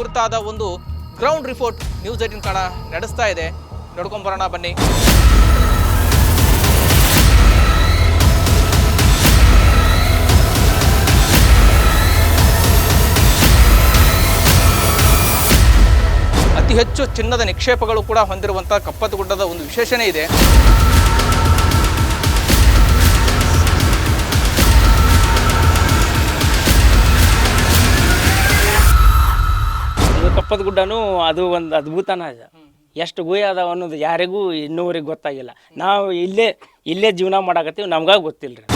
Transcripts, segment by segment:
ಕುರಿತಾದ ಒಂದು ground report news 18 Kannada ನಡೆಸ್ತಾ ಇದೆ. ನೋಡ್ಕೊಂಬರೋಣ ಬನ್ನಿ. ಅತಿ ಹೆಚ್ಚು ಚಿನ್ನದ ನಿಕ್ಷೇಪಗಳು ಕೂಡ ಹೊಂದಿರುವಂತಹ ಕಪ್ಪತ್ತಗುಡ್ಡದ ಒಂದು ವಿಶೇಷಣೆ ಇದೆ. ಕಪ್ಪತ್ತಗುಡ್ಡನೂ ಅದು ಒಂದು ಅದ್ಭುತನ ಇದೆ. ಎಷ್ಟು ಗುಹೆ ಅದಾವ ಅನ್ನೋದು ಯಾರಿಗೂ ಇನ್ನೂವರೆಗೆ ಗೊತ್ತಾಗಿಲ್ಲ. ನಾವು ಇಲ್ಲೇ ಜೀವನ ಮಾಡಾಕತ್ತೀವಿ, ನಮ್ಗಾಗಿ ಗೊತ್ತಿಲ್ಲ ರೀ.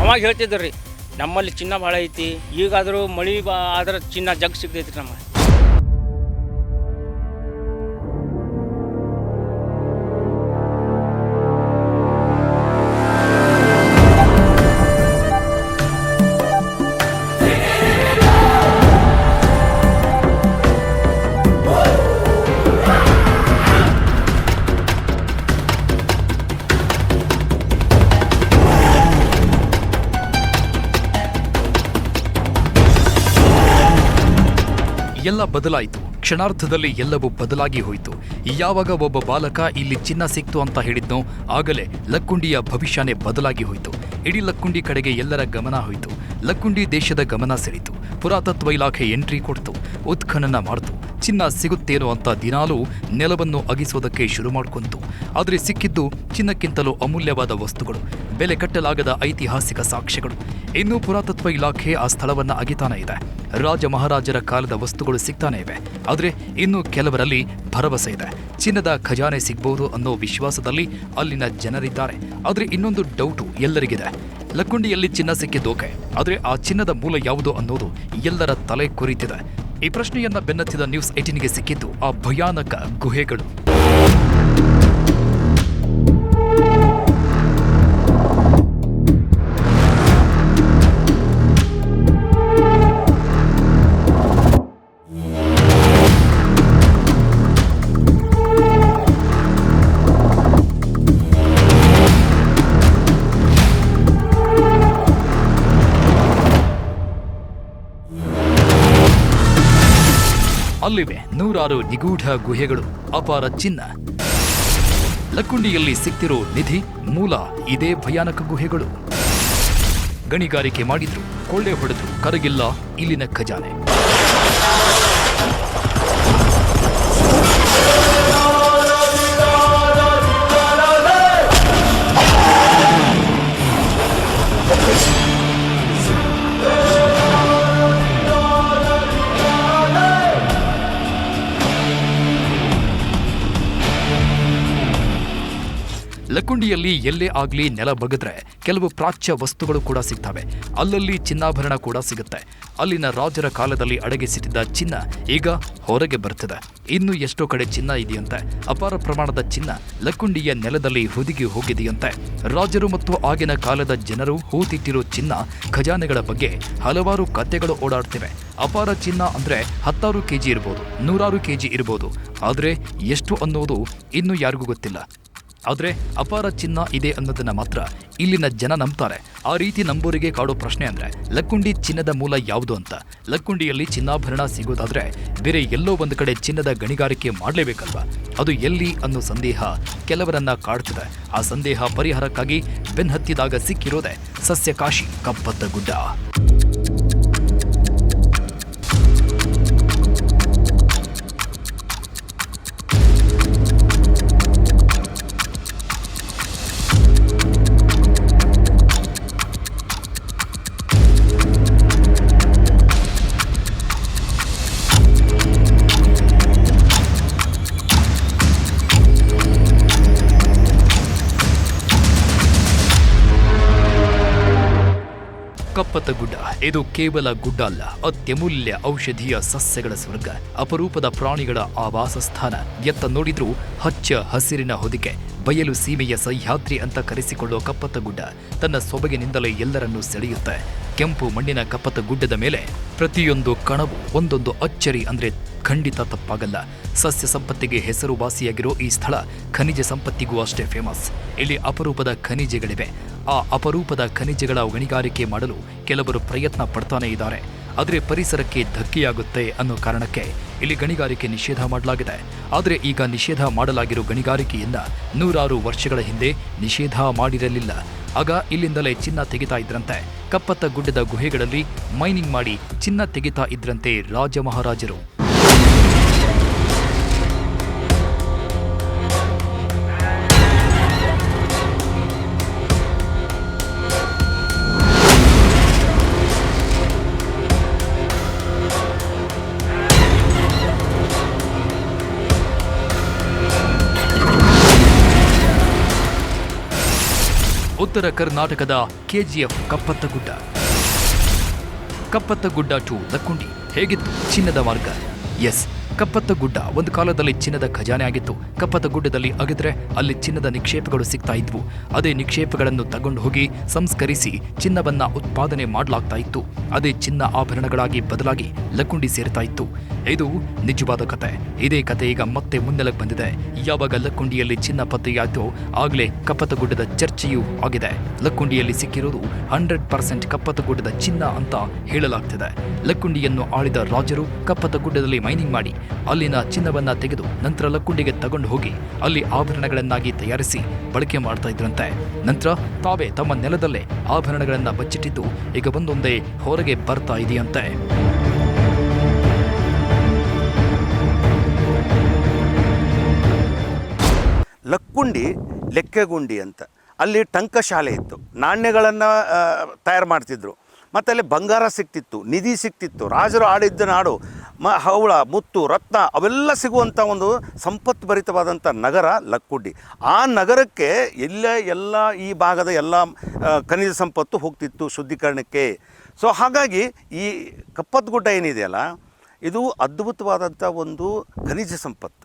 ಅವಾಗ ಹೇಳ್ತಿದ್ರು ರೀ ನಮ್ಮಲ್ಲಿ ಚಿನ್ನ ಭಾಳ ಐತಿ, ಈಗಾದರೂ ಮಳೆ ಆದ್ರೆ ಚಿನ್ನ ಜಗ್ ಸಿಗ್ತೈತಿ ನಮಗೆ. ಎಲ್ಲ ಬದಲಾಯಿತು. ಕ್ಷಣಾರ್ಧದಲ್ಲಿ ಎಲ್ಲವೂ ಬದಲಾಗಿ ಹೋಯಿತು. ಯಾವಾಗ ಒಬ್ಬ ಬಾಲಕ ಇಲ್ಲಿ ಚಿನ್ನ ಸಿಕ್ತು ಅಂತ ಹೇಳಿದ್ನೋ ಆಗಲೇ ಲಕ್ಕುಂಡಿಯ ಭವಿಷ್ಯನೇ ಬದಲಾಗಿ ಹೋಯಿತು. ಇಡೀ ಲಕ್ಕುಂಡಿ ಕಡೆಗೆ ಎಲ್ಲರ ಗಮನ ಹೋಯಿತು. ಲಕ್ಕುಂಡಿ ದೇಶದ ಗಮನ ಸೆಳೀತು. ಪುರಾತತ್ವ ಇಲಾಖೆ ಎಂಟ್ರಿ ಕೊಡ್ತು, ಉತ್ಖನನ ಮಾಡ್ತು. ಚಿನ್ನ ಸಿಗುತ್ತೇನೋ ಅಂತ ದಿನಾಲೂ ನೆಲವನ್ನು ಅಗಿಸೋದಕ್ಕೆ ಶುರು ಮಾಡ್ಕೊಂತು. ಆದರೆ ಸಿಕ್ಕಿದ್ದು ಚಿನ್ನಕ್ಕಿಂತಲೂ ಅಮೂಲ್ಯವಾದ ವಸ್ತುಗಳು, ಬೆಲೆ ಕಟ್ಟಲಾಗದ ಐತಿಹಾಸಿಕ ಸಾಕ್ಷ್ಯಗಳು. ಇನ್ನೂ ಪುರಾತತ್ವ ಇಲಾಖೆ ಆ ಸ್ಥಳವನ್ನ ಅಗಿತಾನೇ ಇದೆ. ರಾಜ ಮಹಾರಾಜರ ಕಾಲದ ವಸ್ತುಗಳು ಸಿಗ್ತಾನೆ ಇವೆ. ಆದರೆ ಇನ್ನು ಕೆಲವರಲ್ಲಿ ಭರವಸೆ ಇದೆ, ಚಿನ್ನದ ಖಜಾನೆ ಸಿಗ್ಬಹುದು ಅನ್ನೋ ವಿಶ್ವಾಸದಲ್ಲಿ ಅಲ್ಲಿನ ಜನರಿದ್ದಾರೆ. ಆದರೆ ಇನ್ನೊಂದು ಡೌಟು ಎಲ್ಲರಿಗಿದೆ, ಲಕ್ಕುಂಡಿಯಲ್ಲಿ ಚಿನ್ನ ಸಿಕ್ಕಿದ್ದೋಕೆ, ಆದರೆ ಆ ಚಿನ್ನದ ಮೂಲ ಯಾವುದು ಅನ್ನೋದು ಎಲ್ಲರ ತಲೆ ಕೊರಿತಿದೆ. ಈ ಪ್ರಶ್ನೆಯನ್ನ ಬೆನ್ನತ್ತಿದ ನ್ಯೂಸ್ 18ಗೆ ಸಿಕ್ಕಿದ್ದು ಆ ಭಯಾನಕ ಗುಹೆಗಳು. ಅಲ್ಲಿವೆ ನೂರಾರು ನಿಗೂಢ ಗುಹೆಗಳು, ಅಪಾರ ಚಿನ್ನ. ಲಕ್ಕುಂಡಿಯಲ್ಲಿ ಸಿಕ್ತಿರೋ ನಿಧಿ ಮೂಲ ಇದೇ ಭಯಾನಕ ಗುಹೆಗಳು. ಗಣಿಗಾರಿಕೆ ಮಾಡಿದ್ರು, ಕೊಳ್ಳೆ ಹೊಡೆದ್ರು, ಕರಗಿಲ್ಲ ಇಲ್ಲಿನ ಖಜಾನೆ. ಲಕ್ಕುಂಡಿಯಲ್ಲಿ ಎಲ್ಲೇ ಆಗ್ಲಿ ನೆಲ ಬಗದ್ರೆ ಕೆಲವು ಪ್ರಾಚ್ಯ ವಸ್ತುಗಳು ಕೂಡ ಸಿಗ್ತವೆ. ಅಲ್ಲಲ್ಲಿ ಚಿನ್ನಾಭರಣ ಕೂಡ ಸಿಗುತ್ತೆ. ಅಲ್ಲಿನ ರಾಜರ ಕಾಲದಲ್ಲಿ ಅಡಗಿಸಿಟ್ಟಿದ್ದ ಚಿನ್ನ ಈಗ ಹೊರಗೆ ಬರ್ತಿದೆ. ಇನ್ನು ಎಷ್ಟೋ ಕಡೆ ಚಿನ್ನ ಇದೆಯಂತೆ. ಅಪಾರ ಪ್ರಮಾಣದ ಚಿನ್ನ ಲಕ್ಕುಂಡಿಯ ನೆಲದಲ್ಲಿ ಹುದುಗಿ ಹೋಗಿದೆಯಂತೆ. ರಾಜರು ಮತ್ತು ಆಗಿನ ಕಾಲದ ಜನರು ಹೂತಿಟ್ಟಿರೋ ಚಿನ್ನ ಖಜಾನೆಗಳ ಬಗ್ಗೆ ಹಲವಾರು ಕಥೆಗಳು ಓಡಾಡ್ತಿವೆ. ಅಪಾರ ಚಿನ್ನ ಅಂದ್ರೆ 10 ಕೆಜಿ ಇರ್ಬೋದು, 100 ಕೆಜಿ ಇರ್ಬೋದು. ಆದ್ರೆ ಎಷ್ಟು ಅನ್ನೋದು ಇನ್ನೂ ಯಾರಿಗೂ ಗೊತ್ತಿಲ್ಲ. ಆದರೆ ಅಪಾರ ಚಿನ್ನ ಇದೆ ಅನ್ನೋದನ್ನ ಮಾತ್ರ ಇಲ್ಲಿನ ಜನ ನಂಬ್ತಾರೆ. ಆ ರೀತಿ ನಂಬೋರಿಗೆ ಕಾಡೋ ಪ್ರಶ್ನೆ ಅಂದ್ರೆ ಲಕ್ಕುಂಡಿ ಚಿನ್ನದ ಮೂಲ ಯಾವುದು ಅಂತ. ಲಕ್ಕುಂಡಿಯಲ್ಲಿ ಚಿನ್ನಾಭರಣ ಸಿಗೋದಾದ್ರೆ ಬೇರೆ ಎಲ್ಲೋ ಒಂದು ಕಡೆ ಚಿನ್ನದ ಗಣಿಗಾರಿಕೆ ಮಾಡಲೇಬೇಕಲ್ವಾ? ಅದು ಎಲ್ಲಿ ಅನ್ನೋ ಸಂದೇಹ ಕೆಲವರನ್ನ ಕಾಡ್ತಿದೆ. ಆ ಸಂದೇಹ ಪರಿಹಾರಕ್ಕಾಗಿ ಬೆನ್ನಹತ್ತಿದಾಗ ಸಿಕ್ಕಿರೋದೆ ಸಸ್ಯಕಾಶಿ ಕಪ್ಪತ್ತಗುಡ್ಡ. ಕಪ್ಪತ್ತಗುಡ್ಡ ಇದು ಕೇವಲ ಗುಡ್ಡ ಅಲ್ಲ, ಅತ್ಯಮೂಲ್ಯ ಔಷಧೀಯ ಸಸ್ಯಗಳ ಸ್ವರ್ಗ, ಅಪರೂಪದ ಪ್ರಾಣಿಗಳ ಆವಾಸ ಸ್ಥಾನ. ಎತ್ತ ನೋಡಿದ್ರೂ ಹಚ್ಚ ಹಸಿರಿನ ಹೊದಿಕೆ, ಬಯಲು ಸೀಮೆಯ ಸಹ್ಯಾದ್ರಿ ಅಂತ ಕರೆಸಿಕೊಳ್ಳುವ ಕಪ್ಪತ್ತಗುಡ್ಡ ತನ್ನ ಸೊಬಗಿನಿಂದಲೇ ಎಲ್ಲರನ್ನೂ ಸೆಳೆಯುತ್ತೆ. ಕೆಂಪು ಮಣ್ಣಿನ ಕಪ್ಪತ್ತಗುಡ್ಡದ ಮೇಲೆ ಪ್ರತಿಯೊಂದು ಕಣವು ಒಂದೊಂದು ಅಚ್ಚರಿ ಅಂದ್ರೆ ಖಂಡಿತ ತಪ್ಪಾಗಲ್ಲ. ಸಸ್ಯ ಸಂಪತ್ತಿಗೆ ಹೆಸರುವಾಸಿಯಾಗಿರೋ ಈ ಸ್ಥಳ ಖನಿಜ ಸಂಪತ್ತಿಗೂ ಅಷ್ಟೇ ಫೇಮಸ್. ಇಲ್ಲಿ ಅಪರೂಪದ ಖನಿಜಗಳಿವೆ. ಆ ಅಪರೂಪದ ಖನಿಜಗಳ ಗಣಿಗಾರಿಕೆ ಮಾಡಲು ಕೆಲವರು ಪ್ರಯತ್ನ ಪಡ್ತಾನೇ ಇದ್ದಾರೆ. ಆದರೆ ಪರಿಸರಕ್ಕೆ ಧಕ್ಕೆಯಾಗುತ್ತೆ ಅನ್ನೋ ಕಾರಣಕ್ಕೆ ಇಲ್ಲಿ ಗಣಿಗಾರಿಕೆ ನಿಷೇಧ ಮಾಡಲಾಗಿದೆ. ಆದರೆ ಈಗ ನಿಷೇಧ ಮಾಡಲಾಗಿರೋ ಗಣಿಗಾರಿಕೆಯನ್ನ 100 ವರ್ಷಗಳ ಹಿಂದೆ ನಿಷೇಧ ಮಾಡಿರಲಿಲ್ಲ. ಆಗ ಇಲ್ಲಿಂದಲೇ ಚಿನ್ನ ತೆಗಿತಾ ಇದ್ರಂತೆ. ಕಪ್ಪತ್ತ ಗುಡ್ಡದ ಗುಹೆಗಳಲ್ಲಿ ಮೈನಿಂಗ್ ಮಾಡಿ ಚಿನ್ನ ತೆಗಿತಾ ಇದ್ರಂತೆ ರಾಜ ಮಹಾರಾಜರು. ಉತ್ತರ ಕರ್ನಾಟಕದ ಕೆಜಿಎಫ್ ಕಪ್ಪತ್ತಗುಡ್ಡ. ಕಪ್ಪತ್ತಗುಡ್ಡ ಟು ಲಕ್ಕುಂಡಿ ಹೇಗಿತ್ತು ಚಿನ್ನದ ಮಾರ್ಗ? ಎಸ್, ಕಪ್ಪತ್ತಗುಡ್ಡ ಒಂದು ಕಾಲದಲ್ಲಿ ಚಿನ್ನದ ಖಜಾನೆ ಆಗಿತ್ತು. ಕಪ್ಪತ್ತಗುಡ್ಡದಲ್ಲಿ ಅಗೆದ್ರೆ ಅಲ್ಲಿ ಚಿನ್ನದ ನಿಕ್ಷೇಪಗಳು ಸಿಗ್ತಾ ಇದ್ವು. ಅದೇ ನಿಕ್ಷೇಪಗಳನ್ನು ತಗೊಂಡು ಹೋಗಿ ಸಂಸ್ಕರಿಸಿ ಚಿನ್ನವನ್ನ ಉತ್ಪಾದನೆ ಮಾಡಲಾಗ್ತಾ ಇತ್ತು. ಅದೇ ಚಿನ್ನ ಆಭರಣಗಳಾಗಿ ಬದಲಾಗಿ ಲಕ್ಕುಂಡಿ ಸೇರ್ತಾ ಇತ್ತು. ಇದು ನಿಜವಾದ ಕತೆ. ಇದೇ ಕತೆ ಈಗ ಮತ್ತೆ ಮುನ್ನೆಲೆಗೆ ಬಂದಿದೆ. ಯಾವಾಗ ಲಕ್ಕುಂಡಿಯಲ್ಲಿ ಚಿನ್ನ ಪತ್ತೆಯಾಯ್ತೋ ಆಗಲೇ ಕಪ್ಪತ್ತಗುಡ್ಡದ ಚರ್ಚೆಯೂ ಆಗಿದೆ. ಲಕ್ಕುಂಡಿಯಲ್ಲಿ ಸಿಕ್ಕಿರೋದು 100% ಕಪ್ಪತ್ತಗುಡ್ಡದ ಚಿನ್ನ ಅಂತ ಹೇಳಲಾಗ್ತಿದೆ. ಲಕ್ಕುಂಡಿಯನ್ನು ಆಳಿದ ರಾಜರು ಕಪ್ಪತ್ತಗುಡ್ಡದಲ್ಲಿ ಮೈನಿಂಗ್ ಮಾಡಿ ಅಲ್ಲಿನ ಚಿನ್ನವನ್ನ ತೆಗೆದು ನಂತರ ಲಕ್ಕುಂಡಿಗೆ ತಗೊಂಡು ಹೋಗಿ ಅಲ್ಲಿ ಆಭರಣಗಳನ್ನಾಗಿ ತಯಾರಿಸಿ ಬಳಕೆ ಮಾಡ್ತಾ ಇದ್ರಂತೆ. ನಂತರ ತಾವೇ ತಮ್ಮ ನೆಲದಲ್ಲೇ ಆಭರಣಗಳನ್ನ ಬಚ್ಚಿಟ್ಟಿದ್ದು ಈಗ ಒಂದೊಂದೇ ಹೊರಗೆ ಬರ್ತಾ ಇದೆಯಂತೆ. ಲಕ್ಕುಂಡಿ ಲೆಕ್ಕೆಗುಂಡಿ ಅಂತ ಅಲ್ಲಿ ಟಂಕಶಾಲೆ ಇತ್ತು. ನಾಣ್ಯಗಳನ್ನು ತಯಾರು ಮಾಡ್ತಿದ್ರು. ಮತ್ತು ಅಲ್ಲಿ ಬಂಗಾರ ಸಿಕ್ತಿತ್ತು, ನಿಧಿ ಸಿಕ್ತಿತ್ತು. ರಾಜರು ಆಡಿದ್ದ ನಾಡು ಹವಳ, ಮುತ್ತು, ರತ್ನ ಅವೆಲ್ಲ ಸಿಗುವಂಥ ಒಂದು ಸಂಪತ್ಭರಿತವಾದಂಥ ನಗರ ಲಕ್ಕುಂಡಿ. ಆ ನಗರಕ್ಕೆ ಎಲ್ಲ ಈ ಭಾಗದ ಎಲ್ಲ ಖನಿಜ ಸಂಪತ್ತು ಹೋಗ್ತಿತ್ತು ಶುದ್ಧೀಕರಣಕ್ಕೆ. ಸೊ ಹಾಗಾಗಿ ಈ ಕಪ್ಪತ್ತಗುಡ್ಡ ಏನಿದೆಯಲ್ಲ, ಇದು ಅದ್ಭುತವಾದಂಥ ಒಂದು ಖನಿಜ ಸಂಪತ್ತು.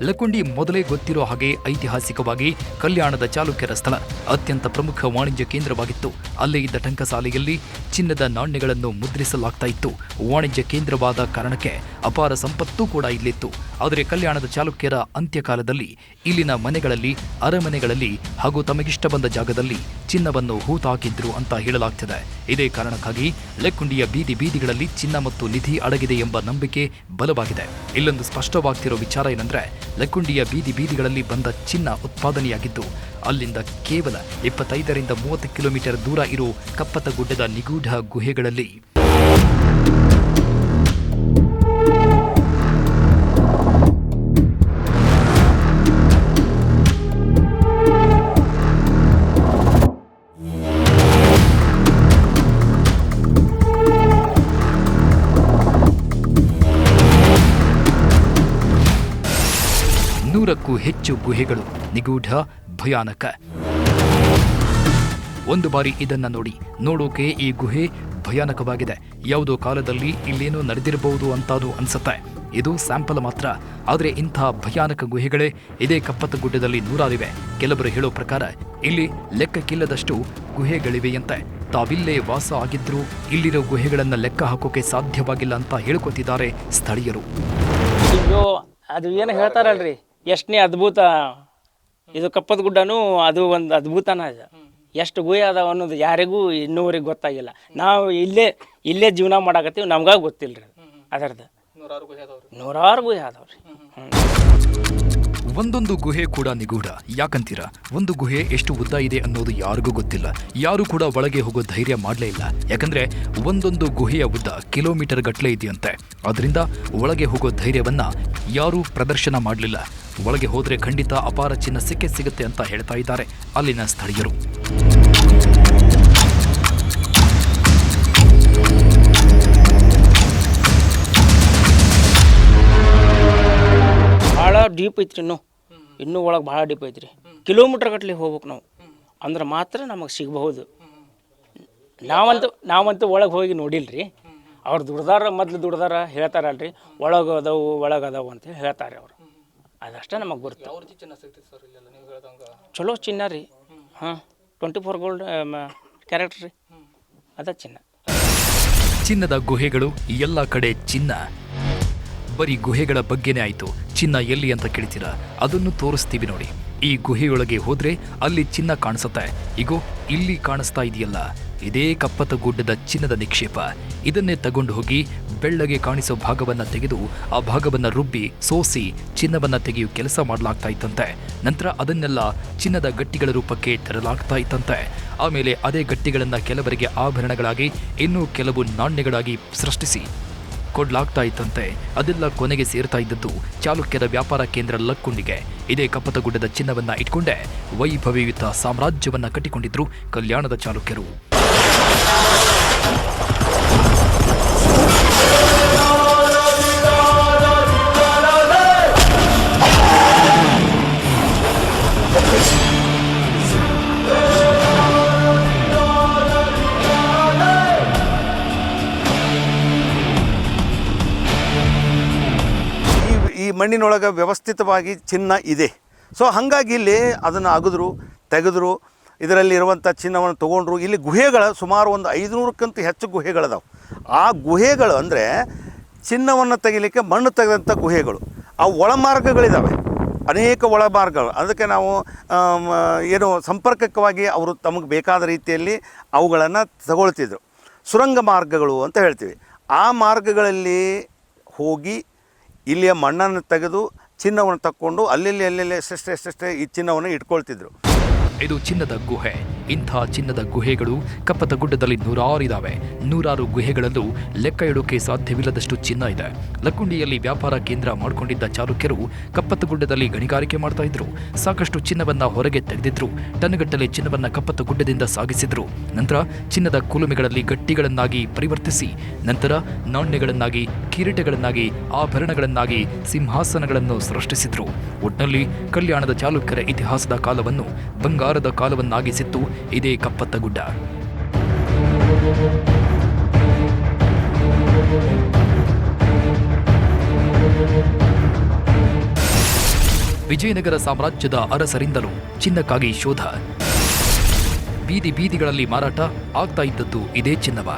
ಲಕ್ಕುಂಡಿ ಮೊದಲೇ ಗೊತ್ತಿರೋ ಹಾಗೆ ಐತಿಹಾಸಿಕವಾಗಿ ಕಲ್ಯಾಣದ ಚಾಲುಕ್ಯರ ಸ್ಥಳ, ಅತ್ಯಂತ ಪ್ರಮುಖ ವಾಣಿಜ್ಯ ಕೇಂದ್ರವಾಗಿತ್ತು. ಅಲ್ಲೇ ಇದ್ದ ಟಂಕಸಾಲೆಯಲ್ಲಿ ಚಿನ್ನದ ನಾಣ್ಯಗಳನ್ನು ಮುದ್ರಿಸಲಾಗ್ತಾ ಇತ್ತು. ವಾಣಿಜ್ಯ ಕೇಂದ್ರವಾದ ಕಾರಣಕ್ಕೆ ಅಪಾರ ಸಂಪತ್ತು ಕೂಡ ಇಲ್ಲಿತ್ತು. ಆದರೆ ಕಲ್ಯಾಣದ ಚಾಲುಕ್ಯರ ಅಂತ್ಯಕಾಲದಲ್ಲಿ ಇಲ್ಲಿನ ಮನೆಗಳಲ್ಲಿ, ಅರಮನೆಗಳಲ್ಲಿ ಹಾಗೂ ತಮಗಿಷ್ಟ ಬಂದ ಜಾಗದಲ್ಲಿ ಚಿನ್ನವನ್ನು ಹೂತಾಕಿದ್ರು ಅಂತ ಹೇಳಲಾಗ್ತಿದೆ. ಇದೇ ಕಾರಣಕ್ಕಾಗಿ ಲಕ್ಕುಂಡಿಯ ಬೀದಿ ಬೀದಿಗಳಲ್ಲಿ ಚಿನ್ನ ಮತ್ತು ನಿಧಿ ಅಡಗಿದೆ ಎಂಬ ನಂಬಿಕೆ ಬಲವಾಗಿದೆ. ಇಲ್ಲೊಂದು ಸ್ಪಷ್ಟವಾಗ್ತಿರೋ ವಿಚಾರ ಏನಂದ್ರೆ, ಲಕ್ಕುಂಡಿಯ ಬೀದಿ ಬೀದಿಗಳಲ್ಲಿ ಬಂದ ಚಿನ್ನ ಉತ್ಪಾದನೆಯಾಗಿದ್ದು ಅಲ್ಲಿಂದ ಕೇವಲ 25ರಿಂದ 30 ಕಿಲೋಮೀಟರ್ ದೂರ ಇರೋ ಕಪ್ಪತ್ತಗುಡ್ಡದ ನಿಗೂಢ ಗುಹೆಗಳಲ್ಲಿ. ಕ್ಕೂ ಹೆಚ್ಚು ಗುಹೆಗಳು ನಿಗೂಢ, ಭಯಾನಕ. ಒಂದು ಬಾರಿ ಇದನ್ನ ನೋಡೋಕೆ ಈ ಗುಹೆ ಭಯಾನಕವಾಗಿದೆ. ಯಾವುದೋ ಕಾಲದಲ್ಲಿ ಇಲ್ಲೇನೋ ನಡೆದಿರಬಹುದು ಅಂತಾದು ಅನ್ಸುತ್ತೆ. ಇದು ಸ್ಯಾಂಪಲ್ ಮಾತ್ರ. ಆದರೆ ಇಂಥ ಭಯಾನಕ ಗುಹೆಗಳೇ ಇದೇ ಕಪ್ಪತ್ತಗುಡ್ಡದಲ್ಲಿ 100 ಕೆಲವರು ಹೇಳೋ ಪ್ರಕಾರ ಇಲ್ಲಿ ಲೆಕ್ಕಕ್ಕಿಲ್ಲದಷ್ಟು ಗುಹೆಗಳಿವೆಯಂತೆ. ತಾವಿಲ್ಲೇ ವಾಸ ಆಗಿದ್ರೂ ಇಲ್ಲಿರೋ ಗುಹೆಗಳನ್ನ ಲೆಕ್ಕ ಹಾಕೋಕೆ ಸಾಧ್ಯವಾಗಿಲ್ಲ ಅಂತ ಹೇಳ್ಕೊತಿದ್ದಾರೆ ಸ್ಥಳೀಯರು. ಅಯ್ಯೋ, ಅದು ಏನು ಹೇಳ್ತಾರಲ್ರಿ, ಎಷ್ಟನೇ ಅದ್ಭುತ ಇದು ಕಪ್ಪತ್ತಗುಡ್ಡನೂ, ಅದು ಒಂದು ಅದ್ಭುತನ. ಎಷ್ಟು ಗುಹೆ ಅದಾವ ಅನ್ನೋದು ಯಾರಿಗೂ ಇನ್ನೂವರೆಗೆ ಗೊತ್ತಾಗಿಲ್ಲ. ನಾವು ಇಲ್ಲೇ ಜೀವನ ಮಾಡಾಕತ್ತೀವಿ, ನಮ್ಗ ಗೊತ್ತಿಲ್ಲ ರೀ ಅದರದ್ದು. 100 ಗುಹೆ ಅದಾವ್ರಿ. ಒಂದೊಂದು ಗುಹೆ ಕೂಡ ನಿಗೂಢ. ಯಾಕಂತೀರಾ? ಒಂದು ಗುಹೆ ಎಷ್ಟು ಉದ್ದ ಇದೆ ಅನ್ನೋದು ಯಾರಿಗೂ ಗೊತ್ತಿಲ್ಲ. ಯಾರು ಕೂಡ ಒಳಗೆ ಹೋಗೋ ಧೈರ್ಯ ಮಾಡಲೇ ಇಲ್ಲ. ಯಾಕಂದ್ರೆ ಒಂದೊಂದು ಗುಹೆಯ ಉದ್ದ ಕಿಲೋಮೀಟರ್ ಗಟ್ಟಲೆ ಇದೆಯಂತೆ. ಅದರಿಂದ ಒಳಗೆ ಹೋಗೋ ಧೈರ್ಯವನ್ನ ಯಾರೂ ಪ್ರದರ್ಶನ ಮಾಡಲಿಲ್ಲ. ಒಳಗೆ ಹೋದ್ರೆ ಖಂಡಿತ ಅಪಾರ ಚಿನ್ನ ಸಿಗುತ್ತೆ ಅಂತ ಹೇಳ್ತಾ ಇದ್ದಾರೆ ಅಲ್ಲಿನ ಸ್ಥಳೀಯರು. ಭಾಳ ಡೀಪ್ ಐತ್ರಿ. ಇನ್ನೂ ಒಳಗೆ ಭಾಳ ಡೀಪ್ ಐತ್ರಿ. ಕಿಲೋಮೀಟರ್ ಗಟ್ಟಲೆ ಹೋಗ್ಬೇಕು ನಾವು, ಅಂದ್ರೆ ಮಾತ್ರ ನಮಗೆ ಸಿಗಬಹುದು. ನಾವಂತೂ ಒಳಗೆ ಹೋಗಿ ನೋಡಿಲ್ರಿ. ಅವ್ರು ಮೊದಲು ದುಡ್ದಾರ ಹೇಳ್ತಾರಲ್ರಿ, ಒಳಗದವು ಅಂತ ಹೇಳ್ತಾರೆ ಅವರು. ಅದಷ್ಟೇ ನಮಗೆ ಗೊತ್ತು. ಚಲೋ ಚಿನ್ನ ರೀ. 24 ಗೋಲ್ಡ್ ಕ್ಯಾರೆಟ್ ರೀ. ಅದ ಚಿನ್ನ. ಚಿನ್ನದ ಗುಹೆಗಳು ಎಲ್ಲ ಕಡೆ ಚಿನ್ನ. ಬರೀ ಗುಹೆಗಳ ಬಗ್ಗೆನೇ ಆಯ್ತು, ಚಿನ್ನ ಎಲ್ಲಿ ಅಂತ ಕೇಳ್ತೀರಾ? ಅದನ್ನು ತೋರಿಸ್ತೀವಿ ನೋಡಿ. ಈ ಗುಹೆಯೊಳಗೆ ಹೋದ್ರೆ ಅಲ್ಲಿ ಚಿನ್ನ ಕಾಣಿಸುತ್ತೆ. ಈಗೋ ಇಲ್ಲಿ ಕಾಣಿಸ್ತಾ ಇದೆಯಲ್ಲ, ಇದೇ ಕಪ್ಪತ್ತ ಗುಡ್ಡದ ಚಿನ್ನದ ನಿಕ್ಷೇಪ. ಇದನ್ನೇ ತಗೊಂಡು ಹೋಗಿ ಬೆಳ್ಳಗೆ ಕಾಣಿಸೋ ಭಾಗವನ್ನ ತೆಗೆದು ಆ ಭಾಗವನ್ನ ರುಬ್ಬಿ ಸೋಸಿ ಚಿನ್ನವನ್ನ ತೆಗೆಯೋ ಕೆಲಸ ಮಾಡಲಾಗ್ತಾ ಇತ್ತಂತೆ. ನಂತರ ಅದನ್ನೆಲ್ಲ ಚಿನ್ನದ ಗಟ್ಟಿಗಳ ರೂಪಕ್ಕೆ ತರಲಾಗ್ತಾ ಇತ್ತಂತೆ. ಆಮೇಲೆ ಅದೇ ಗಟ್ಟಿಗಳನ್ನ ಕೆಲವರಿಗೆ ಆಭರಣಗಳಾಗಿ, ಇನ್ನೂ ಕೆಲವು ನಾಣ್ಯಗಳಾಗಿ ಸೃಷ್ಟಿಸಿ ಕೊಡ್ಲಾಗ್ತಾ ಇತ್ತಂತೆ. ಅದೆಲ್ಲ ಕೊನೆಗೆ ಸೇರ್ತಾ ಇದ್ದದ್ದು ಚಾಲುಕ್ಯರ ವ್ಯಾಪಾರ ಕೇಂದ್ರ ಲಕ್ಕುಂಡಿಗೆ. ಇದೇ ಕಪ್ಪತ್ತಗುಡ್ಡದ ಚಿನ್ನವನ್ನ ಇಟ್ಕೊಂಡೆ ವೈಭವಯುತ ಸಾಮ್ರಾಜ್ಯವನ್ನ ಕಟ್ಟಿಕೊಂಡಿದ್ರು ಕಲ್ಯಾಣದ ಚಾಲುಕ್ಯರು. ಈ ಮಣ್ಣಿನೊಳಗೆ ವ್ಯವಸ್ಥಿತವಾಗಿ ಚಿನ್ನ ಇದೆ. ಸೊ ಹಾಗಾಗಿ ಇಲ್ಲಿ ಅದನ್ನು ಅಗದ್ರು ತೆಗೆದ್ರು, ಇದರಲ್ಲಿ ಇರುವಂಥ ಚಿನ್ನವನ್ನು ತೊಗೊಂಡ್ರು. ಇಲ್ಲಿ ಗುಹೆಗಳು ಸುಮಾರು ಒಂದು 500ಕ್ಕಿಂತ ಹೆಚ್ಚು ಗುಹೆಗಳಿದಾವೆ. ಆ ಗುಹೆಗಳು ಅಂದರೆ ಚಿನ್ನವನ್ನು ತೆಗಿಲಿಕ್ಕೆ ಮಣ್ಣು ತೆಗೆದಂಥ ಗುಹೆಗಳು. ಆ ಒಳಮಾರ್ಗಗಳಿದ್ದಾವೆ, ಅನೇಕ ಒಳಮಾರ್ಗಗಳು. ಅದಕ್ಕೆ ನಾವು ಏನು ಸಂಪರ್ಕಕವಾಗಿ ಅವರು ತಮಗೆ ಬೇಕಾದ ರೀತಿಯಲ್ಲಿ ಅವುಗಳನ್ನು ತಗೊಳ್ತಿದ್ರು. ಸುರಂಗ ಮಾರ್ಗಗಳು ಅಂತ ಹೇಳ್ತೀವಿ. ಆ ಮಾರ್ಗಗಳಲ್ಲಿ ಹೋಗಿ ಇಲ್ಲಿಯ ಮಣ್ಣನ್ನು ತೆಗೆದು ಚಿನ್ನವನ್ನು ತಕ್ಕೊಂಡು ಅಲ್ಲೆಲ್ಲಿ ಎಷ್ಟೆಷ್ಟೇ ಈ ಚಿನ್ನವನ್ನು ಇಟ್ಕೊಳ್ತಿದ್ರು. ಇದು ಚಿನ್ನದ ಗುಹೆ. ಇಂಥ ಚಿನ್ನದ ಗುಹೆಗಳು ಕಪ್ಪತ್ತಗುಡ್ಡದಲ್ಲಿ ನೂರಾರಿದಾವೆ. ನೂರಾರು ಗುಹೆಗಳಲ್ಲೂ ಲೆಕ್ಕ ಇಡೋಕೆ ಸಾಧ್ಯವಿಲ್ಲದಷ್ಟು ಚಿನ್ನ ಇದೆ. ಲಕ್ಕುಂಡಿಯಲ್ಲಿ ವ್ಯಾಪಾರ ಕೇಂದ್ರ ಮಾಡಿಕೊಂಡಿದ್ದ ಚಾಲುಕ್ಯರು ಕಪ್ಪತ್ತಗುಡ್ಡದಲ್ಲಿ ಗಣಿಗಾರಿಕೆ ಮಾಡ್ತಾ ಇದ್ರು. ಸಾಕಷ್ಟು ಚಿನ್ನವನ್ನ ಹೊರಗೆ ತೆಗೆದಿದ್ರು. ಟನ್ಗಟ್ಟಲೆ ಚಿನ್ನವನ್ನ ಕಪ್ಪತ್ತಗುಡ್ಡದಿಂದ ಸಾಗಿಸಿದ್ರು. ನಂತರ ಚಿನ್ನದ ಕುಲುಮೆಗಳಲ್ಲಿ ಗಟ್ಟಿಗಳನ್ನಾಗಿ ಪರಿವರ್ತಿಸಿ, ನಂತರ ನಾಣ್ಯಗಳನ್ನಾಗಿ, ಕಿರೀಟಗಳನ್ನಾಗಿ, ಆಭರಣಗಳನ್ನಾಗಿ, ಸಿಂಹಾಸನಗಳನ್ನು ಸೃಷ್ಟಿಸಿದ್ರು. ಒಟ್ನಲ್ಲಿ ಕಲ್ಯಾಣದ ಚಾಲುಕ್ಯರ ಇತಿಹಾಸದ ಕಾಲವನ್ನು ಬಂಗಾರದ ಕಾಲವನ್ನಾಗಿಸಿತ್ತು ಇದೇ ಕಪ್ಪತ್ತಗುಡ್ಡ. ವಿಜಯನಗರ ಸಾಮ್ರಾಜ್ಯದ ಅರಸರಿಂದಲೂ ಚಿನ್ನಕ್ಕಾಗಿ ಶೋಧ. ಬೀದಿ ಬೀದಿಗಳಲ್ಲಿ ಮಾರಾಟ ಆಗ್ತಾ ಇದ್ದದ್ದು ಇದೇ ಚಿನ್ನವ.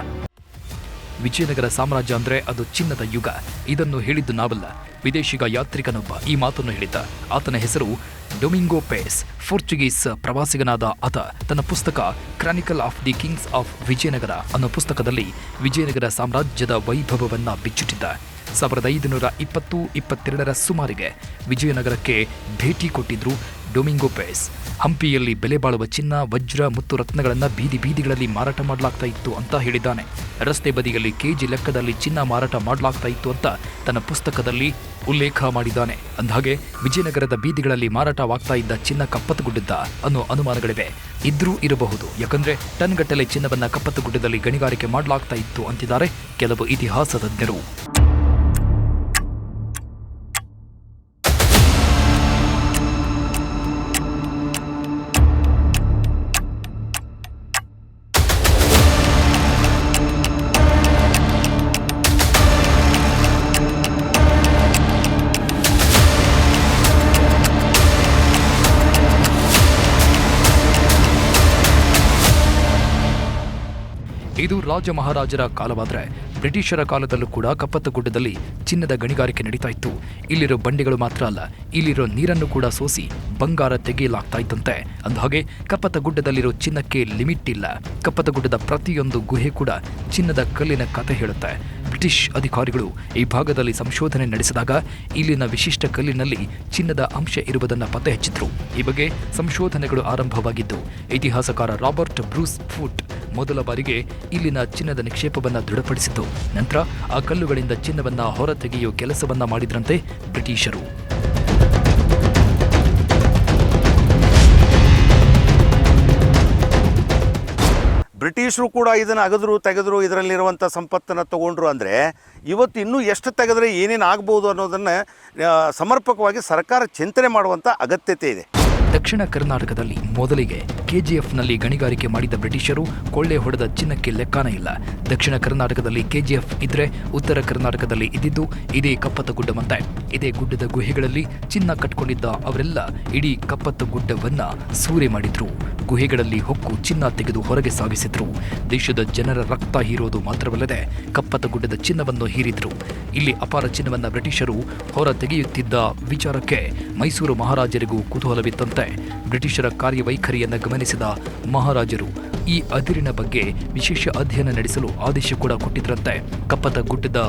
ವಿಜಯನಗರ ಸಾಮ್ರಾಜ್ಯ ಅಂದ್ರೆ ಅದು ಚಿನ್ನದ ಯುಗ. ಇದನ್ನು ಹೇಳಿದ್ದು ನಾವಲ್ಲ, ವಿದೇಶಿಗ ಯಾತ್ರಿಕನೊಬ್ಬ ಈ ಮಾತನ್ನು ಹೇಳಿದ್ದ. ಆತನ ಹೆಸರು ಡೊಮಿಂಗೋ ಪೇಸ್. ಪೋರ್ಚುಗೀಸ್ ಪ್ರವಾಸಿಗನಾದ ಆತ ತನ್ನ ಪುಸ್ತಕ Chronicle of the Kings of Vijayanagara ಅನ್ನೋ ಪುಸ್ತಕದಲ್ಲಿ ವಿಜಯನಗರ ಸಾಮ್ರಾಜ್ಯದ ವೈಭವವನ್ನ ಬಿಚ್ಚಿಟ್ಟಿದ್ದ. 1522ರ ಸುಮಾರಿಗೆ ವಿಜಯನಗರಕ್ಕೆ ಭೇಟಿ ಕೊಟ್ಟಿದ್ರು ಡೊಮಿಂಗೋ ಪೇಸ್. ಹಂಪಿಯಲ್ಲಿ ಬೆಲೆ ಬಾಳುವ ಚಿನ್ನ, ವಜ್ರ ಮತ್ತು ರತ್ನಗಳನ್ನು ಬೀದಿ ಬೀದಿಗಳಲ್ಲಿ ಮಾರಾಟ ಮಾಡಲಾಗ್ತಾ ಇತ್ತು ಅಂತ ಹೇಳಿದ್ದಾನೆ. ರಸ್ತೆ ಬದಿಯಲ್ಲಿ ಕೆಜಿ ಲೆಕ್ಕದಲ್ಲಿ ಚಿನ್ನ ಮಾರಾಟ ಮಾಡಲಾಗ್ತಾ ಇತ್ತು ಅಂತ ತನ್ನ ಪುಸ್ತಕದಲ್ಲಿ ಉಲ್ಲೇಖ ಮಾಡಿದ್ದಾನೆ. ಅಂದಹಾಗೆ ವಿಜಯನಗರದ ಬೀದಿಗಳಲ್ಲಿ ಮಾರಾಟವಾಗ್ತಾ ಇದ್ದ ಚಿನ್ನ ಕಪ್ಪತ್ತಗುಡ್ಡದ ಅನ್ನೋ ಅನುಮಾನಗಳಿವೆ. ಇದ್ರೂ ಇರಬಹುದು, ಯಾಕಂದ್ರೆ ಟನ್ಗಟ್ಟಲೆ ಚಿನ್ನವನ್ನ ಕಪ್ಪತ್ತಗುಡ್ಡದಲ್ಲಿ ಗಣಿಗಾರಿಕೆ ಮಾಡಲಾಗ್ತಾ ಇತ್ತು ಅಂತಿದ್ದಾರೆ ಕೆಲವು ಇತಿಹಾಸ ತಜ್ಞರು. ಇದು ರಾಜ ಮಹಾರಾಜರ ಕಾಲವಾದರೆ ಬ್ರಿಟಿಷರ ಕಾಲದಲ್ಲೂ ಕೂಡ ಕಪ್ಪತ್ತಗುಡ್ಡದಲ್ಲಿ ಚಿನ್ನದ ಗಣಿಗಾರಿಕೆ ನಡೀತಾ ಇತ್ತು. ಇಲ್ಲಿರೋ ಬಂಡೆಗಳು ಮಾತ್ರ ಅಲ್ಲ, ಇಲ್ಲಿರೋ ನೀರನ್ನು ಕೂಡ ಸೋಸಿ ಬಂಗಾರ ತೆಗೆಯಲಾಗ್ತಾ ಇತ್ತಂತೆ. ಅಂದಹಾಗೆ ಕಪ್ಪತ್ತಗುಡ್ಡದಲ್ಲಿರೋ ಚಿನ್ನಕ್ಕೆ ಲಿಮಿಟ್ ಇಲ್ಲ. ಕಪ್ಪತ್ತಗುಡ್ಡದ ಪ್ರತಿಯೊಂದು ಗುಹೆ ಕೂಡ ಚಿನ್ನದ ಕಲ್ಲಿನ ಕಥೆ ಹೇಳುತ್ತೆ. ಬ್ರಿಟಿಷ್ ಅಧಿಕಾರಿಗಳು ಈ ಭಾಗದಲ್ಲಿ ಸಂಶೋಧನೆ ನಡೆಸಿದಾಗ ಇಲ್ಲಿನ ವಿಶಿಷ್ಟ ಕಲ್ಲಿನಲ್ಲಿ ಚಿನ್ನದ ಅಂಶ ಇರುವುದನ್ನು ಪತ್ತೆ ಹಚ್ಚಿದ್ರು. ಈ ಬಗ್ಗೆ ಸಂಶೋಧನೆಗಳು ಆರಂಭವಾಗಿದ್ದು ಇತಿಹಾಸಕಾರ ರಾಬರ್ಟ್ ಬ್ರೂಸ್ ಫುಟ್ ಮೊದಲ ಬಾರಿಗೆ ಇಲ್ಲಿನ ಚಿನ್ನದ ನಿಕ್ಷೇಪವನ್ನ ದೃಢಪಡಿಸಿದ್ದು. ನಂತರ ಆ ಕಲ್ಲುಗಳಿಂದ ಚಿನ್ನವನ್ನ ಹೊರತೆಗೆಯುವ ಕೆಲಸವನ್ನ ಮಾಡಿದ್ರಂತೆ ಬ್ರಿಟಿಷರು. ಬ್ರಿಟಿಷರು ಕೂಡ ಇದನ್ನು ಅಗದ್ರು ತೆಗೆದ್ರು, ಇದರಲ್ಲಿರುವಂಥ ಸಂಪತ್ತನ್ನು ತಗೊಂಡ್ರು. ಅಂದರೆ ಇವತ್ತು ಇನ್ನೂ ಎಷ್ಟು ತೆಗೆದ್ರೆ ಏನೇನು ಆಗ್ಬೋದು ಅನ್ನೋದನ್ನು ಸಮರ್ಪಕವಾಗಿ ಸರ್ಕಾರ ಚಿಂತನೆ ಮಾಡುವಂಥ ಅಗತ್ಯತೆ ಇದೆ. ದಕ್ಷಿಣ ಕರ್ನಾಟಕದಲ್ಲಿ ಮೊದಲಿಗೆ ಕೆಜಿಎಫ್ನಲ್ಲಿ ಗಣಿಗಾರಿಕೆ ಮಾಡಿದ ಬ್ರಿಟಿಷರು ಕೊಳ್ಳೆ ಹೊಡೆದ ಚಿನ್ನಕ್ಕೆ ಲೆಕ್ಕನೇ ಇಲ್ಲ. ದಕ್ಷಿಣ ಕರ್ನಾಟಕದಲ್ಲಿ ಕೆಜಿಎಫ್ ಇದ್ರೆ ಉತ್ತರ ಕರ್ನಾಟಕದಲ್ಲಿ ಇದ್ದಿದ್ದು ಇದೇ ಕಪ್ಪತ್ತಗುಡ್ಡವಂತೆ. ಇದೇ ಗುಡ್ಡದ ಗುಹೆಗಳಲ್ಲಿ ಚಿನ್ನ ಕಟ್ಕೊಂಡಿದ್ದ ಅವರೆಲ್ಲ ಇಡೀ ಕಪ್ಪತ್ತ ಗುಡ್ಡವನ್ನ ಸೂರೆ ಮಾಡಿದ್ರು. ಗುಹೆಗಳಲ್ಲಿ ಹೊಕ್ಕು ಚಿನ್ನ ತೆಗೆದು ಹೊರಗೆ ಸಾಗಿಸಿದ್ರು. ದೇಶದ ಜನರ ರಕ್ತ ಹೀರೋದು ಮಾತ್ರವಲ್ಲದೆ ಕಪ್ಪತ್ತ ಗುಡ್ಡದ ಚಿನ್ನವನ್ನು ಹೀರಿದ್ರು. ಇಲ್ಲಿ ಅಪಾರ ಚಿನ್ನವನ್ನ ಬ್ರಿಟಿಷರು ಹೊರ ತೆಗೆಯುತ್ತಿದ್ದ ವಿಚಾರಕ್ಕೆ ಮೈಸೂರು ಮಹಾರಾಜರಿಗೂ ಕುತೂಹಲವಿತ್ತಂತೆ. ಬ್ರಿಟಿಷರ ಕಾರ್ಯವೈಖರಿಯನ್ನು ಗಮನಿಸಿದ ಮಹಾರಾಜರು ಈ ಅದಿರಿನ ಬಗ್ಗೆ ವಿಶೇಷ ಅಧ್ಯಯನ ನಡೆಸಲು ಆದೇಶ ಕೂಡ ಕೊಟ್ಟಿದ್ರಂತೆ. ಕಪ್ಪತ್ತ ಗುಡ್ಡದ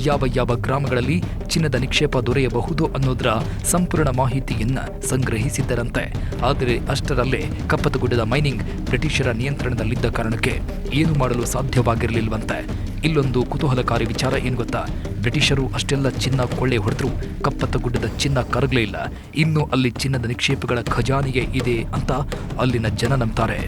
ಯಾವ ಯಾವ ಗ್ರಾಮಗಳಲ್ಲಿ ಚಿನ್ನದ ನಿಕ್ಷೇಪ ದೊರೆಯಬಹುದು ಅನ್ನೋದರ ಸಂಪೂರ್ಣ ಮಾಹಿತಿಯನ್ನ ಸಂಗ್ರಹಿಸಿದ್ದರಂತೆ. ಆದರೆ ಅಷ್ಟರಲ್ಲೇ ಕಪ್ಪತ್ತ ಗುಡ್ಡದ ಮೈನಿಂಗ್ ಬ್ರಿಟಿಷರ ನಿಯಂತ್ರಣದಲ್ಲಿದ್ದ ಕಾರಣಕ್ಕೆ ಏನು ಮಾಡಲು ಸಾಧ್ಯವಾಗಿರಲಿಲ್ವಂತೆ. ಇಲ್ಲೊಂದು ಕುತೂಹಲಕಾರಿ ವಿಚಾರ ಏನು ಗೊತ್ತಾ? ಬ್ರಿಟಿಷರು ಅಷ್ಟೆಲ್ಲ ಚಿನ್ನ ಕೊಳ್ಳೆ ಹೊಡೆದ್ರು, ಕಪ್ಪತ್ತ ಗುಡ್ಡದ ಚಿನ್ನ ಕರಗಲೇ ಇಲ್ಲ. ಇನ್ನು ಅಲ್ಲಿ ಚಿನ್ನದ ನಿಕ್ಷೇಪಗಳ ಖಜಾನೆಯೇ ಇದೆ ಅಂತ ಅಲ್ಲಿನ ಜನ ನಂಬ್ತಾರೆ.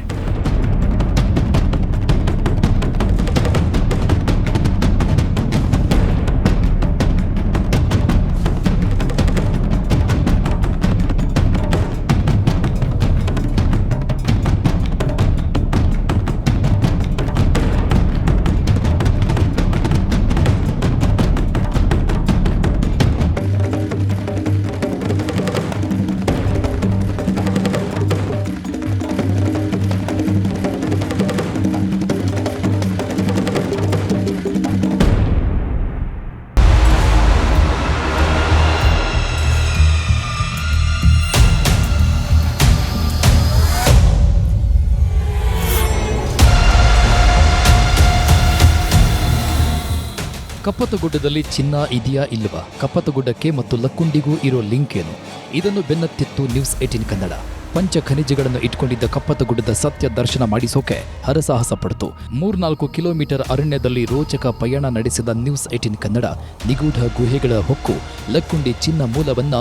ಕಪ್ಪತ್ತಗುಡ್ಡದಲ್ಲಿ ಚಿನ್ನ ಇದೆಯಾ ಇಲ್ವಾ? ಕಪ್ಪತ್ತಗುಡ್ಡಕ್ಕೆ ಮತ್ತು ಲಕ್ಕುಂಡಿಗೂ ಇರೋ ಲಿಂಕ್ ಏನು? ಇದನ್ನು ಬೆನ್ನತ್ತಿತ್ತು ನ್ಯೂಸ್ 18 ಕನ್ನಡ. ಪಂಚ ಖನಿಜಗಳನ್ನು ಇಟ್ಕೊಂಡಿದ್ದ ಕಪ್ಪತ್ತಗುಡ್ಡದ ಸತ್ಯ ದರ್ಶನ ಮಾಡಿಸೋಕೆ ಹರಸಾಹಸ ಪಡ್ತು. 3-4 ಕಿಲೋಮೀಟರ್ ಅರಣ್ಯದಲ್ಲಿ ರೋಚಕ ಪಯಣ ನಡೆಸಿದ ನ್ಯೂಸ್ 18 ಕನ್ನಡ ನಿಗೂಢ ಗುಹೆಗಳ ಹೊಕ್ಕು ಲಕ್ಕುಂಡಿ ಚಿನ್ನ ಮೂಲವನ್ನ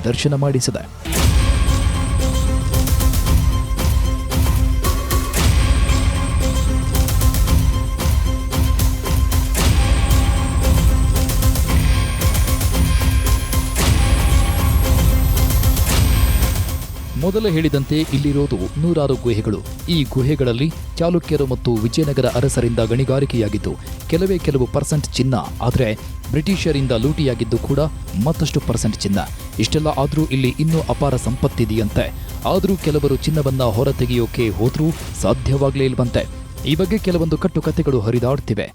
ದರ್ಶನ ಮಾಡಿಸಿದೆ. ಮೊದಲು ಹೇಳಿದಂತೆ ಇಲ್ಲಿರೋದು 100 ಗುಹೆಗಳು. ಈ ಗುಹೆಗಳಲ್ಲಿ ಚಾಲುಕ್ಯರು ಮತ್ತು ವಿಜಯನಗರ ಅರಸರಿಂದ ಗಣಿಗಾರಿಕೆಯಾಗಿದ್ದು ಕೆಲವು ಪರ್ಸೆಂಟ್ ಚಿನ್ನ, ಆದರೆ ಬ್ರಿಟಿಷರಿಂದ ಲೂಟಿಯಾಗಿದ್ದು ಕೂಡ ಮತ್ತಷ್ಟು ಪರ್ಸೆಂಟ್ ಚಿನ್ನ. ಇಷ್ಟೆಲ್ಲ ಆದರೂ ಇಲ್ಲಿ ಇನ್ನೂ ಅಪಾರ ಸಂಪತ್ತಿದೆಯಂತೆ. ಆದರೂ ಕೆಲವರು ಚಿನ್ನವನ್ನ ಹೊರತೆಗೆಯೋಕೆ ಹೋದ್ರೂ ಸಾಧ್ಯವಾಗಲೇ ಇಲ್ವಂತೆ. ಈ ಬಗ್ಗೆ ಕೆಲವೊಂದು ಕಟ್ಟುಕಥೆಗಳು ಹರಿದಾಡ್ತಿವೆ.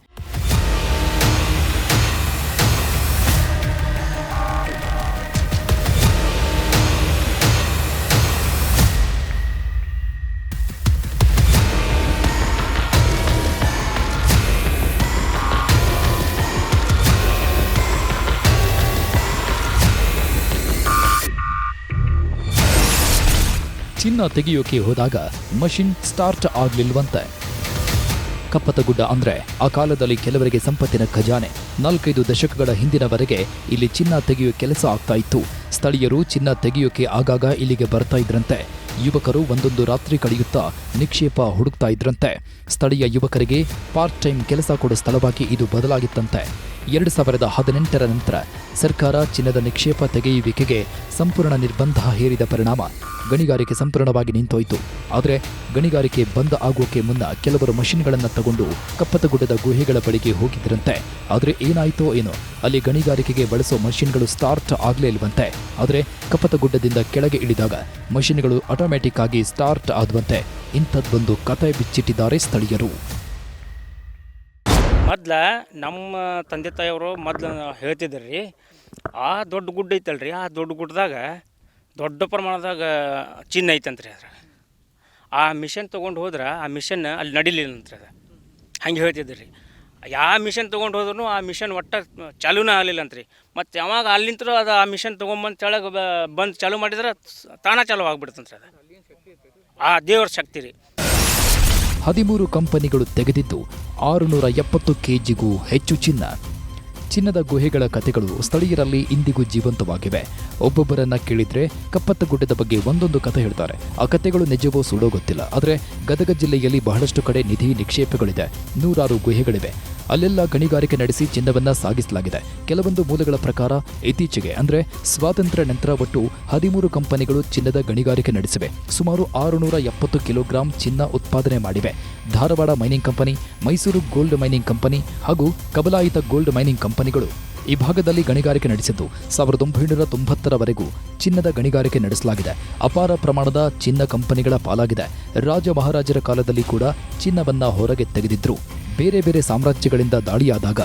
ಚಿನ್ನ ತೆಗೆಯೋಕೆ ಹೋದಾಗ ಮಷಿನ್ ಸ್ಟಾರ್ಟ್ ಆಗ್ಲಿಲ್ವಂತೆ. ಕಪ್ಪತ್ತಗುಡ್ಡ ಅಂದ್ರೆ ಆ ಕಾಲದಲ್ಲಿ ಕೆಲವರಿಗೆ ಸಂಪತ್ತಿನ ಖಜಾನೆ. 4-5 ದಶಕಗಳ ಹಿಂದಿನವರೆಗೆ ಇಲ್ಲಿ ಚಿನ್ನ ತೆಗೆಯೋ ಕೆಲಸ ಆಗ್ತಾ ಇತ್ತು. ಸ್ಥಳೀಯರು ಚಿನ್ನ ತೆಗೆಯೋಕೆ ಆಗಾಗ ಇಲ್ಲಿಗೆ ಬರ್ತಾ ಇದ್ರಂತೆ. ಯುವಕರು ಒಂದೊಂದು ರಾತ್ರಿ ಕಳೆಯುತ್ತಾ ನಿಕ್ಷೇಪ ಹುಡುಕ್ತಾ ಇದ್ರಂತೆ. ಸ್ಥಳೀಯ ಯುವಕರಿಗೆ ಪಾರ್ಟ್ ಟೈಮ್ ಕೆಲಸ ಕೊಡೋ ಸ್ಥಳವಾಗಿ ಇದು ಬದಲಾಗಿತ್ತಂತೆ. 2018ರ ನಂತರ ಸರ್ಕಾರ ಚಿನ್ನದ ನಿಕ್ಷೇಪ ತೆಗೆಯುವಿಕೆಗೆ ಸಂಪೂರ್ಣ ನಿರ್ಬಂಧ ಹೇರಿದ ಪರಿಣಾಮ ಗಣಿಗಾರಿಕೆ ಸಂಪೂರ್ಣವಾಗಿ ನಿಂತೋಯ್ತು. ಆದರೆ ಗಣಿಗಾರಿಕೆ ಬಂದ್ ಆಗೋಕೆ ಮುನ್ನ ಕೆಲವರು ಮಷಿನ್ಗಳನ್ನು ತಗೊಂಡು ಕಪ್ಪತ್ತಗುಡ್ಡದ ಗುಹೆಗಳ ಬಳಿಗೆ ಹೋಗಿದ್ರಂತೆ. ಆದರೆ ಏನಾಯ್ತೋ ಏನೋ, ಅಲ್ಲಿ ಗಣಿಗಾರಿಕೆಗೆ ಬಳಸೋ ಮಷಿನ್ಗಳು ಸ್ಟಾರ್ಟ್ ಆಗಲೇ ಇಲ್ವಂತೆ. ಆದರೆ ಕಪ್ಪತ್ತಗುಡ್ಡದಿಂದ ಕೆಳಗೆ ಇಳಿದಾಗ ಮಷಿನ್ಗಳು ಆಟೋಮ್ಯಾಟಿಕ್ ಆಗಿ ಸ್ಟಾರ್ಟ್ ಆದ್ವಂತೆ. ಇಂಥದ್ದೊಂದು ಕತೆ ಬಿಚ್ಚಿಟ್ಟಿದ್ದಾರೆ ಸ್ಥಳೀಯರು. ಮೊದ್ಲ ನಮ್ಮ ತಂದೆ ತಾಯಿಯವರು ಮೊದ್ಲು ಹೇಳ್ತಿದ್ರಿ, ಆ ದೊಡ್ಡ ಗುಡ್ಡ ಐತಲ್ರಿ, ಆ ದೊಡ್ಡ ಗುಡ್ಡದಾಗ ದೊಡ್ಡ ಪ್ರಮಾಣದಾಗ ಚಿನ್ನ ಐತಂತ್ರಿ. ಅದ್ರ ಆ ಮಿಷನ್ ತೊಗೊಂಡು ಹೋದ್ರೆ ಆ ಮಿಷನ್ ಅಲ್ಲಿ ನಡಿಲಿಲ್ಲಂತ್ರಿ. ಅದು ಹಂಗೆ ಹೇಳ್ತಿದ್ರಿ. ಯಾವ ಮಿಷನ್ ತೊಗೊಂಡು ಹೋದ್ರೂ ಆ ಮಿಷನ್ ಒಟ್ಟು ಚಾಲೂನೇ ಆಗಲಿಲ್ಲಂತ್ರಿ. ಮತ್ತು ಯಾವಾಗ ಅಲ್ಲಿಂತರೂ ಅದು ಆ ಮಿಷನ್ ತೊಗೊಂಬಂದು ಕೆಳಗೆ ಬಂದು ಚಾಲೂ ಮಾಡಿದ್ರೆ ತಾನೇ ಚಾಲೂ ಆಗಿಬಿಡ್ತಂತ್ರಿ. ಅದು ಆ ದೇವ್ರ ಶಕ್ತಿ ರೀ. 13 ಕಂಪನಿಗಳು ತೆಗೆದಿದ್ದು 670 ಕೆಜಿಗೂ ಹೆಚ್ಚು ಚಿನ್ನ. ಚಿನ್ನದ ಗುಹೆಗಳ ಕಥೆಗಳು ಸ್ಥಳೀಯರಲ್ಲಿ ಇಂದಿಗೂ ಜೀವಂತವಾಗಿವೆ. ಒಬ್ಬೊಬ್ಬರನ್ನ ಕೇಳಿದ್ರೆ ಕಪ್ಪತ್ತಗುಡ್ಡದ ಬಗ್ಗೆ ಒಂದೊಂದು ಕಥೆ ಹೇಳ್ತಾರೆ. ಆ ಕಥೆಗಳು ನಿಜವೋ ಸುಳ್ಳೋ ಗೊತ್ತಿಲ್ಲ. ಆದರೆ ಗದಗ ಜಿಲ್ಲೆಯಲ್ಲಿ ಬಹಳಷ್ಟು ಕಡೆ ನಿಧಿ ನಿಕ್ಷೇಪಗಳಿದೆ, 100 ಗುಹೆಗಳಿವೆ. ಅಲ್ಲೆಲ್ಲ ಗಣಿಗಾರಿಕೆ ನಡೆಸಿ ಚಿನ್ನವನ್ನ ಸಾಗಿಸಲಾಗಿದೆ. ಕೆಲವೊಂದು ಮೂಲಗಳ ಪ್ರಕಾರ ಇತ್ತೀಚೆಗೆ ಅಂದ್ರೆ ಸ್ವಾತಂತ್ರ್ಯ ನಂತರ ಒಟ್ಟು 13 ಕಂಪನಿಗಳು ಚಿನ್ನದ ಗಣಿಗಾರಿಕೆ ನಡೆಸಿವೆ. ಸುಮಾರು 670 ಕಿಲೋಗ್ರಾಂ ಚಿನ್ನ ಉತ್ಪಾದನೆ ಮಾಡಿವೆ. Dharwad mining company, Mysuru gold mining company ಹಾಗೂ ಕಬಲಾಯಿತ ಗೋಲ್ಡ್ ಮೈನಿಂಗ್ ಕಂಪನಿಗಳು ಈ ಭಾಗದಲ್ಲಿ ಗಣಿಗಾರಿಕೆ ನಡೆಸಿದ್ದು 1990ರವರೆಗೂ ಚಿನ್ನದ ಗಣಿಗಾರಿಕೆ ನಡೆಸಲಾಗಿದೆ. ಅಪಾರ ಪ್ರಮಾಣದ ಚಿನ್ನ ಕಂಪನಿಗಳ ಪಾಲಾಗಿದೆ. ರಾಜ ಮಹಾರಾಜರ ಕಾಲದಲ್ಲಿ ಕೂಡ ಚಿನ್ನವನ್ನ ಹೊರಗೆ ತೆಗೆದಿದ್ರು. ಬೇರೆ ಬೇರೆ ಸಾಮ್ರಾಜ್ಯಗಳಿಂದ ದಾಳಿಯಾದಾಗ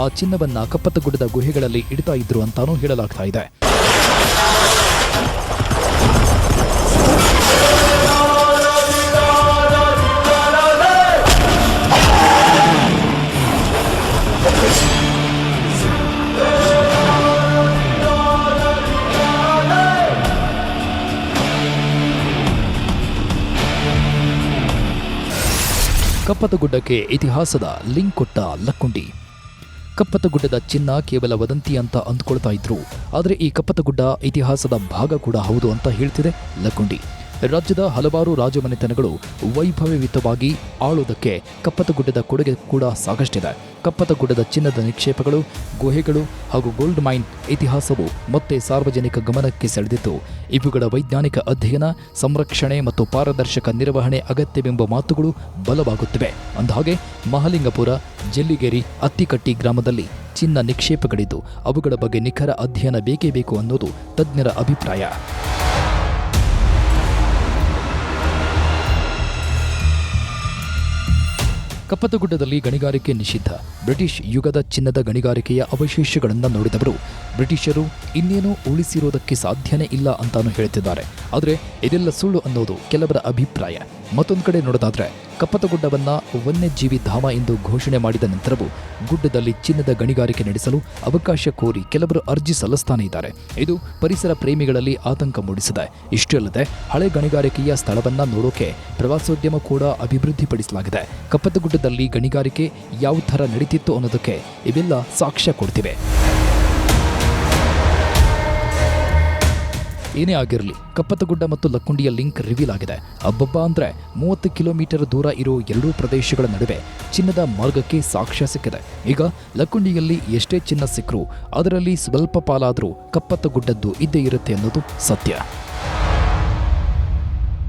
ಆ ಚಿನ್ನವನ್ನ ಕಪ್ಪತ್ತಗುಡ್ಡದ ಗುಹೆಗಳಲ್ಲಿ ಇಡ್ತಾ ಇದ್ರು ಅಂತಾನೂ ಹೇಳಲಾಗ್ತಾ ಇದೆ. ಕಪ್ಪತ್ತಗುಡ್ಡಕ್ಕೆ ಇತಿಹಾಸದ ಲಿಂಕ್ ಕೊಟ್ಟ ಲಕ್ಕುಂಡಿ. ಕಪ್ಪತ್ತಗುಡ್ಡದ ಚಿನ್ನ ಕೇವಲ ವದಂತಿ ಅಂತ ಅಂದುಕೊಳ್ತಾ ಇದ್ರು. ಆದರೆ ಈ ಕಪ್ಪತ್ತಗುಡ್ಡ ಇತಿಹಾಸದ ಭಾಗ ಕೂಡ ಹೌದು ಅಂತ ಹೇಳ್ತಿದೆ ಲಕ್ಕುಂಡಿ. ರಾಜ್ಯದ ಹಲವಾರು ರಾಜಮನೆತನಗಳು ವೈಭವಯುತವಾಗಿ ಆಳುವುದಕ್ಕೆ ಕಪ್ಪತ್ತಗುಡ್ಡದ ಕೊಡುಗೆ ಕೂಡ ಸಾಕಷ್ಟಿದೆ. ಕಪ್ಪತ್ತಗುಡ್ಡದ ಚಿನ್ನದ ನಿಕ್ಷೇಪಗಳು, ಗುಹೆಗಳು ಹಾಗೂ ಗೋಲ್ಡ್ ಮೈನ್ ಇತಿಹಾಸವು ಮತ್ತೆ ಸಾರ್ವಜನಿಕ ಗಮನಕ್ಕೆ ಸೆಳೆದಿದ್ದು ಇವುಗಳ ವೈಜ್ಞಾನಿಕ ಅಧ್ಯಯನ, ಸಂರಕ್ಷಣೆ ಮತ್ತು ಪಾರದರ್ಶಕ ನಿರ್ವಹಣೆ ಅಗತ್ಯವೆಂಬ ಮಾತುಗಳು ಬಲವಾಗುತ್ತಿವೆ. ಅಂದಹಾಗೆ ಮಹಲಿಂಗಪುರ, ಜಲ್ಲಿಗೇರಿ, ಅತ್ತಿಕಟ್ಟಿ ಗ್ರಾಮದಲ್ಲಿ ಚಿನ್ನ ನಿಕ್ಷೇಪಗಳಿದ್ದು ಅವುಗಳ ಬಗ್ಗೆ ನಿಖರ ಅಧ್ಯಯನ ಬೇಕೇ ಬೇಕು ಅನ್ನೋದು ತಜ್ಞರ ಅಭಿಪ್ರಾಯ. ಕಪ್ಪತ್ತಗುಡ್ಡದಲ್ಲಿ ಗಣಿಗಾರಿಕೆ ನಿಷಿದ್ಧ. ಬ್ರಿಟಿಷ್ ಯುಗದ ಚಿನ್ನದ ಗಣಿಗಾರಿಕೆಯ ಅವಶೇಷಗಳನ್ನು ನೋಡಿದವರು ಬ್ರಿಟಿಷರು ಇನ್ನೇನೂ ಉಳಿಸಿರೋದಕ್ಕೆ ಸಾಧ್ಯನೇ ಇಲ್ಲ ಅಂತಾನು ಹೇಳ್ತಿದ್ದಾರೆ. ಆದರೆ ಇದೆಲ್ಲ ಸುಳ್ಳು ಅನ್ನೋದು ಕೆಲವರ ಅಭಿಪ್ರಾಯ. ಮತ್ತೊಂದು ಕಡೆ ನೋಡೋದಾದ್ರೆ ಕಪ್ಪತ್ತಗುಡ್ಡವನ್ನ ವನ್ಯಜೀವಿ ಧಾಮ ಎಂದು ಘೋಷಣೆ ಮಾಡಿದ ನಂತರವೂ ಗುಡ್ಡದಲ್ಲಿ ಚಿನ್ನದ ಗಣಿಗಾರಿಕೆ ನಡೆಸಲು ಅವಕಾಶ ಕೋರಿ ಕೆಲವರು ಅರ್ಜಿ ಸಲ್ಲಿಸ್ತಾನೆ ಇದ್ದಾರೆ. ಇದು ಪರಿಸರ ಪ್ರೇಮಿಗಳಲ್ಲಿ ಆತಂಕ ಮೂಡಿಸಿದೆ. ಇಷ್ಟೇ ಅಲ್ಲದೆ ಹಳೆ ಗಣಿಗಾರಿಕೆಯ ಸ್ಥಳವನ್ನ ನೋಡೋಕೆ ಪ್ರವಾಸೋದ್ಯಮ ಕೂಡ ಅಭಿವೃದ್ಧಿಪಡಿಸಲಾಗಿದೆ. ಕಪ್ಪತ್ತಗುಡ್ಡದಲ್ಲಿ ಗಣಿಗಾರಿಕೆ ಯಾವ ಥರ ನಡೀತಿತ್ತು ಅನ್ನೋದಕ್ಕೆ ಇವೆಲ್ಲ ಸಾಕ್ಷ್ಯ ಕೊಡ್ತಿವೆ. ಏನೇ ಆಗಿರಲಿ, ಕಪ್ಪತ್ತಗುಡ್ಡ ಮತ್ತು ಲಕ್ಕುಂಡಿಯ ಲಿಂಕ್ ರಿವೀಲ್ ಆಗಿದೆ. ಅಬ್ಬಬ್ಬ ಅಂದ್ರೆ 30 ಕಿಲೋಮೀಟರ್ ದೂರ ಇರೋ ಎರಡೂ ಪ್ರದೇಶಗಳ ನಡುವೆ ಚಿನ್ನದ ಮಾರ್ಗಕ್ಕೆ ಸಾಕ್ಷ್ಯ ಸಿಕ್ಕಿದೆ. ಈಗ ಲಕ್ಕುಂಡಿಯಲ್ಲಿ ಎಷ್ಟೇ ಚಿನ್ನ ಸಿಕ್ಕರೂ ಅದರಲ್ಲಿ ಸ್ವಲ್ಪ ಪಾಲಾದರೂ ಕಪ್ಪತ್ತಗುಡ್ಡದ್ದು ಇದ್ದೇ ಇರುತ್ತೆ ಅನ್ನೋದು ಸತ್ಯ.